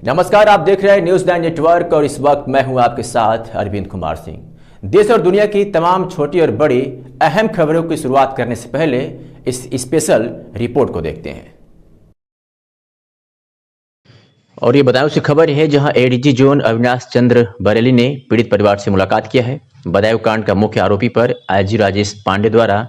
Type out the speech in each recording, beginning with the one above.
नमस्कार, आप देख रहे हैं न्यूज़ 9 नेटवर्क और इस वक्त मैं हूं आपके साथ अरविंद कुमार सिंह। देश और दुनिया की तमाम छोटी और बड़ी अहम खबरों की शुरुआत करने से पहले इस स्पेशल रिपोर्ट को देखते हैं। और ये बदायूं से खबर है, जहां एडीजी जोन अविनाश चंद्र बरेली ने पीड़ित परिवार से मुलाकात किया है। बदायूं कांड का मुख्य आरोपी पर आईजी राजेश पांडे द्वारा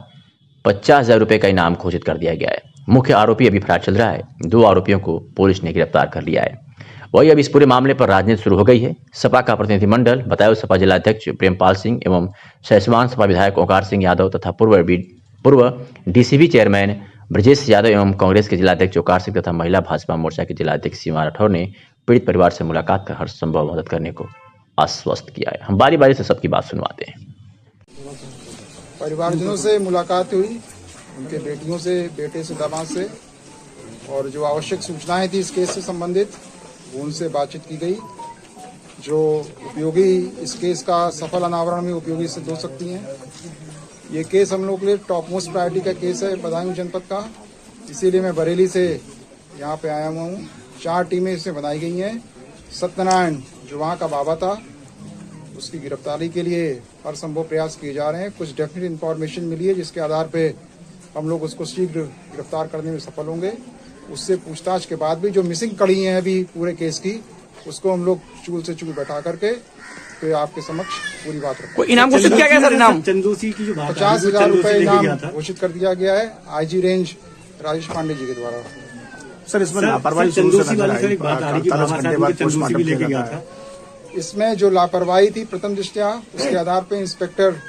50,000 रुपए का इनाम घोषित कर दिया गया है। मुख्य आरोपी अभी फरार चल रहा है। 2 आरोपियों को पुलिस ने गिरफ्तार कर लिया है। वही अब इस पूरे मामले पर राजनीति शुरू हो गई है। सपा का प्रतिनिधिमंडल बदायूं सपा जिलाध्यक्ष प्रेमपाल सिंह एवं सैसवान सपा विधायक ओंकार सिंह यादव तथा पूर्व डीसीबी चेयरमैन ब्रजेश यादव एवं कांग्रेस के जिलाध्यक्ष ओंकार सिंह तथा महिला भाजपा मोर्चा के जिलाध्यक्ष सीमा राठौर ने पीड़ित परिवार से मुलाकात कर हर संभव मदद करने को आश्वस्त किया है। हम बारी बारी से सबकी बात सुनवाते हैं। परिवारजनों से मुलाकात हुई, उनके बेटियों से, बेटे से, दामाद से, और जो आवश्यक सूचनाएं थी इस केस से संबंधित उनसे बातचीत की गई, जो उपयोगी इस केस का सफल अनावरण में उपयोगी सिद्ध हो सकती हैं। ये केस हम लोग के लिए टॉप मोस्ट प्रायोरिटी का केस है बदायूं जनपद का, इसीलिए मैं बरेली से यहाँ पे आया हुआ हूँ। 4 टीमें इसमें बनाई गई हैं। सत्यनारायण जो वहाँ का बाबा था, उसकी गिरफ्तारी के लिए हर संभव प्रयास किए जा रहे हैं। कुछ डेफिनेट इन्फॉर्मेशन मिली है जिसके आधार पे हम लोग उसको शीघ्र गिरफ्तार करने में सफल होंगे। उससे पूछताछ के बाद भी जो मिसिंग कड़ी हैं अभी पूरे केस की, उसको हम लोग चूल से चूल बैठा करके तो आपके समक्ष पूरी बात रखें। इनाम घोषित किया गया सर? इनाम चंदूसी की जो 50,000 रुपए इनाम घोषित कर दिया गया है आईजी रेंज राजेश पांडे जी के द्वारा। सर इसमें लापरवाही चंदूसी वाली से एक बात आ रही कि बाबा साहब को चंदूसी भी लेके गया था। इसमें जो लापरवाही थी प्रथम दृष्टया, उसके आधार पर इंस्पेक्टर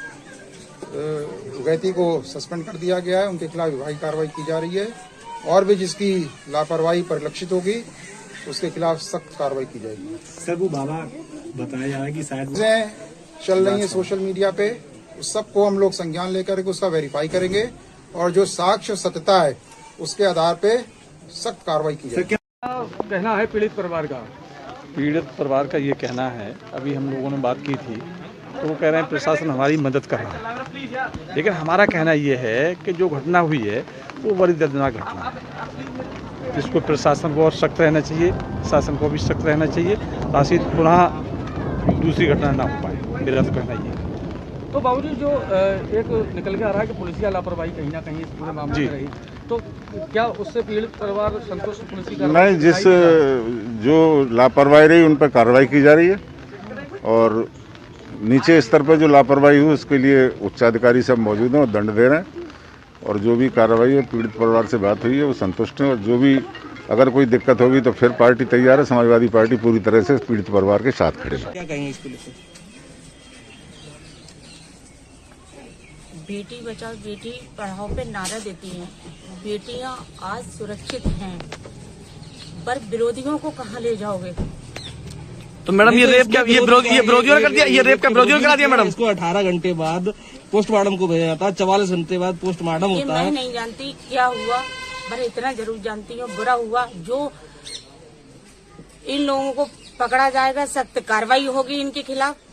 उगैती को सस्पेंड कर दिया गया है। उनके खिलाफ विभागीय कार्रवाई की जा रही है और भी जिसकी लापरवाही परिलक्षित होगी उसके खिलाफ सख्त कार्रवाई की जाएगी। सर वो बाबा बताया जा रहा है कि शायद चल रही है सोशल मीडिया पे, उस सबको हम लोग संज्ञान लेकर के उसका वेरीफाई करेंगे और जो साक्ष्य सत्यता है उसके आधार पे सख्त कार्रवाई की जाएगी। क्या कहना है पीड़ित परिवार का? पीड़ित परिवार का ये कहना है, अभी हम लोगों ने बात की थी तो वो कह रहे हैं प्रशासन हमारी मदद कर रहा है, लेकिन हमारा कहना ये है कि जो घटना हुई है वो बड़ी दर्दनाक घटना है। इसको प्रशासन को और सख्त रहना चाहिए, शासन को भी सख्त रहना चाहिए, ताकि पुनः दूसरी घटना ना हो पाए। मेरा तो कहना ये है। तो बाबूजी जो एक निकल के आ रहा है कि पुलिसिया लापरवाही कहीं ना कहीं इस पूरे मामले में रही, तो क्या उससे पीड़ित परिवार संतुष्ट? पुलिस की नहीं, जिस जो लापरवाही रही उन पर कार्रवाई की जा रही है और नीचे स्तर पर जो लापरवाही हुई उसके लिए उच्चाधिकारी सब मौजूद हैं और दंड दे रहे हैं। और जो भी कार्रवाई है, पीड़ित परिवार से बात हुई है, वो संतुष्ट हैं और जो भी अगर कोई दिक्कत होगी तो फिर पार्टी तैयार है। समाजवादी पार्टी पूरी तरह से पीड़ित परिवार के साथ खड़े हैं। क्या कहेंगे इस पुलिस से? बेटी बचाओ बेटी पढ़ाओ पे नारा देती हैं। बेटियां आज सुरक्षित हैं, पर विरोधियों को कहां ले जाओगे? तो मैडम ये रेप क्या विरोधियों ने कर दिया? ये रेप का विरोधियों ने करा दिया मैडम? इसको 18 घंटे बाद पोस्टमार्टम को भेजा जाता है, 44 घंटे बाद पोस्टमार्टम होता है। मैं नहीं जानती क्या हुआ, पर इतना जरूर जानती हूँ बुरा हुआ। जो इन लोगों को पकड़ा जाएगा, सख्त कार्रवाई होगी इनके खिलाफ।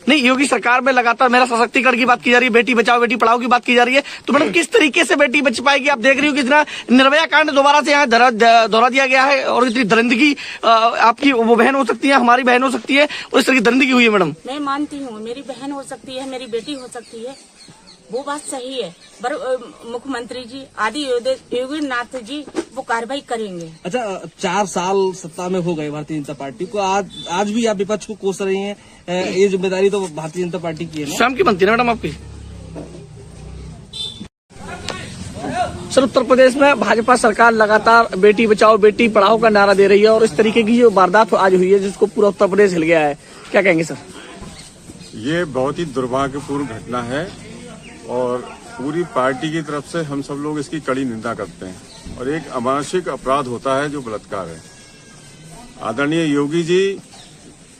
नहीं, योगी सरकार में लगातार मेरा सशक्तिकरण की बात की जा रही है, बेटी बचाओ बेटी पढ़ाओ की बात की जा रही है, तो मैडम किस तरीके से बेटी बच पाएगी? आप देख रही हो कितना निर्भया कांड दोबारा से यहाँ दोहरा दिया गया है और इतनी दरिंदगी आपकी वो बहन हो सकती है, हमारी बहन हो सकती है और इस तरह की दरिंदगी हुई है मैडम। मैं मानती हूँ मेरी बहन हो सकती है, मेरी बेटी हो सकती है, वो बात सही है, पर मुख्यमंत्री जी आदि योगी नाथ जी वो कार्रवाई करेंगे। अच्छा, 4 साल सत्ता में हो गए भारतीय जनता पार्टी को, आज भी आप विपक्ष को कोस रही हैं। ये जिम्मेदारी तो भारतीय जनता पार्टी की है ना? शाम की बनती है ना मैडम आपकी? सर, उत्तर प्रदेश में भाजपा सरकार लगातार बेटी बचाओ बेटी पढ़ाओ का नारा दे रही है और इस तरीके की जो वारदात आज हुई है जिसको पूरा उत्तर प्रदेश हिल गया है, क्या कहेंगे सर? ये बहुत ही दुर्भाग्यपूर्ण घटना है और पूरी पार्टी की तरफ से हम सब लोग इसकी कड़ी निंदा करते हैं और एक अमानुषिक अपराध होता है जो बलात्कार है। आदरणीय योगी जी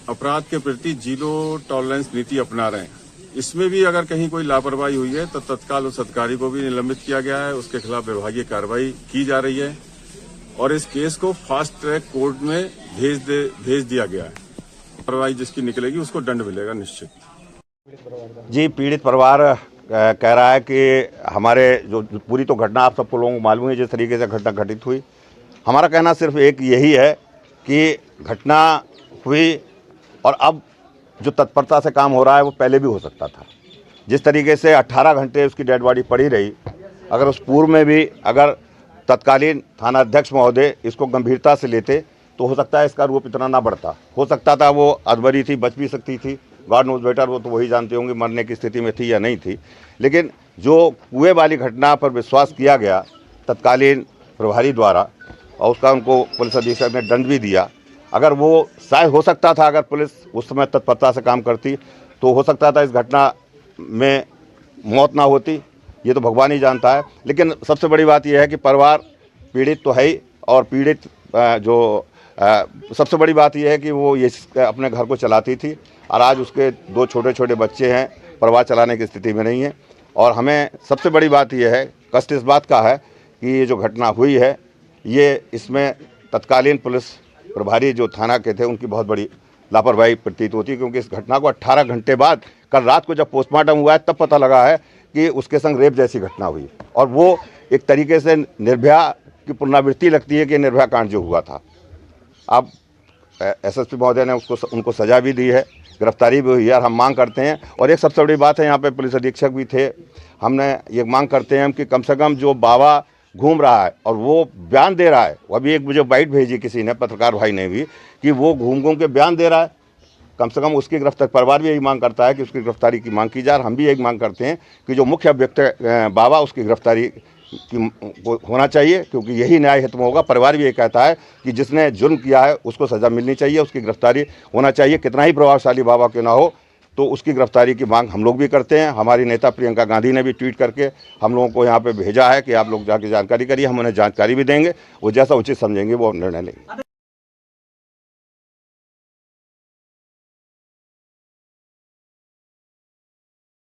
अपराध के प्रति 0 टॉलरेंस नीति अपना रहे हैं। इसमें भी अगर कहीं कोई लापरवाही हुई है तो तत्काल उस अधिकारी को भी निलंबित किया गया है, उसके खिलाफ विभागीय कार्रवाई की जा रही है और इस केस को फास्ट ट्रैक कोर्ट में भेज दिया गया है। लापरवाही जिसकी निकलेगी उसको दंड मिलेगा निश्चित। जी, पीड़ित परिवार कह रहा है कि हमारे जो पूरी तो घटना आप सबको लोगों को मालूम है जिस तरीके से घटना घटित हुई। हमारा कहना सिर्फ एक यही है कि घटना हुई और अब जो तत्परता से काम हो रहा है वो पहले भी हो सकता था। जिस तरीके से 18 घंटे उसकी डेड बॉडी पड़ी रही, अगर उस पूर्व में भी अगर तत्कालीन थाना अध्यक्ष महोदय इसको गंभीरता से लेते तो हो सकता है इसका रूप इतना ना बढ़ता। हो सकता था वो अधमरी थी, बच भी सकती थी, गॉड नोज बेटर, वो तो वही जानते होंगे मरने की स्थिति में थी या नहीं थी। लेकिन जो कुएं वाली घटना पर विश्वास किया गया तत्कालीन प्रभारी द्वारा और उसका उनको पुलिस अधीक्षक ने दंड भी दिया, अगर वो शायद हो सकता था, अगर पुलिस उस समय तत्परता से काम करती तो हो सकता था इस घटना में मौत ना होती, ये तो भगवान ही जानता है। लेकिन सबसे बड़ी बात यह है कि परिवार पीड़ित तो है ही, और पीड़ित सबसे बड़ी बात यह है कि वो ये अपने घर को चलाती थी और आज उसके 2 छोटे छोटे बच्चे हैं, परिवार चलाने की स्थिति में नहीं है। और हमें सबसे बड़ी बात यह है, कष्ट इस बात का है कि ये जो घटना हुई है ये इसमें तत्कालीन पुलिस प्रभारी जो थाना के थे उनकी बहुत बड़ी लापरवाही प्रतीत होती है, क्योंकि इस घटना को 18 घंटे बाद कल रात को जब पोस्टमार्टम हुआ है तब पता लगा है कि उसके संग रेप जैसी घटना हुई। और वो एक तरीके से निर्भया की पुनरावृत्ति लगती है कि निर्भया कांड जो हुआ था। अब एसएसपी महोदय ने उनको सजा भी दी है, गिरफ्तारी भी हुई है और हम मांग करते हैं। और एक सबसे बड़ी बात है, यहाँ पे पुलिस अधीक्षक भी थे, हमने ये मांग करते हैं कि कम से कम जो बाबा घूम रहा है और वो बयान दे रहा है, अभी एक मुझे बाइट भेजी किसी ने, पत्रकार भाई ने भी, कि वो घूम के बयान दे रहा है, कम से कम उसकी गिरफ्तारी, परिवार भी यही मांग करता है कि उसकी गिरफ्तारी की मांग की जाए। हम भी यही मांग करते हैं कि जो मुख्य अभियुक्त बाबा उसकी गिरफ्तारी की होना चाहिए, क्योंकि यही न्याय हित में होगा। परिवार भी ये कहता है कि जिसने जुर्म किया है उसको सज़ा मिलनी चाहिए, उसकी गिरफ्तारी होना चाहिए, कितना ही प्रभावशाली बाबा क्यों ना हो, तो उसकी गिरफ्तारी की मांग हम लोग भी करते हैं। हमारी नेता प्रियंका गांधी ने भी ट्वीट करके हम लोगों को यहाँ पे भेजा है कि आप लोग जाके जानकारी करिए, हम उन्हें जानकारी भी देंगे, वो जैसा उचित समझेंगे वो निर्णय लेंगे।